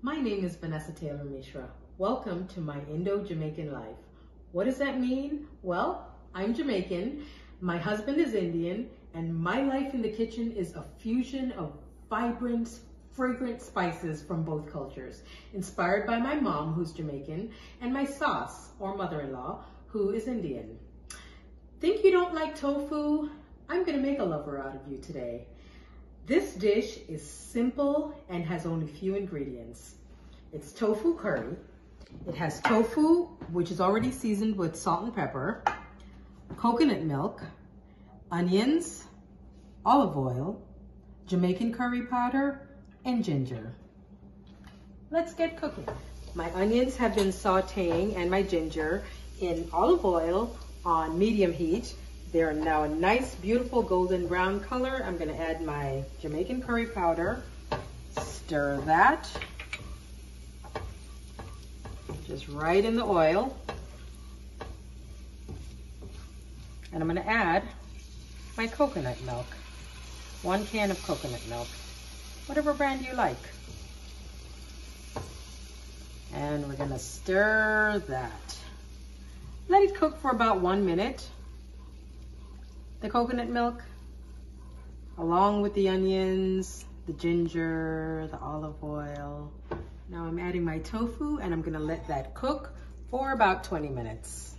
My name is Venessa Taylor-Mishra. Welcome to my Indo-Jamaican life. What does that mean? Well, I'm Jamaican, my husband is Indian, and my life in the kitchen is a fusion of vibrant, fragrant spices from both cultures, inspired by my mom, who's Jamaican, and my saas, or mother-in-law, who is Indian. Think you don't like tofu? I'm gonna make a lover out of you today. This dish is simple and has only few ingredients. It's tofu curry. It has tofu, which is already seasoned with salt and pepper, coconut milk, onions, olive oil, Jamaican curry powder, and ginger. Let's get cooking. My onions have been sauteing and my ginger in olive oil on medium heat. They're now a nice, beautiful golden brown color. I'm gonna add my Jamaican curry powder, stir that, just right in the oil. And I'm gonna add my coconut milk, 1 can of coconut milk, whatever brand you like. And we're gonna stir that. Let it cook for about 1 minute. The coconut milk, along with the onions, the ginger, the olive oil. Now I'm adding my tofu and I'm gonna let that cook for about 20 minutes.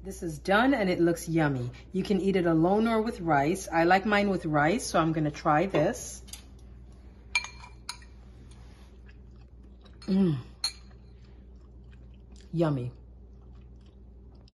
This is done and it looks yummy. You can eat it alone or with rice. I like mine with rice, so I'm gonna try this. Yummy.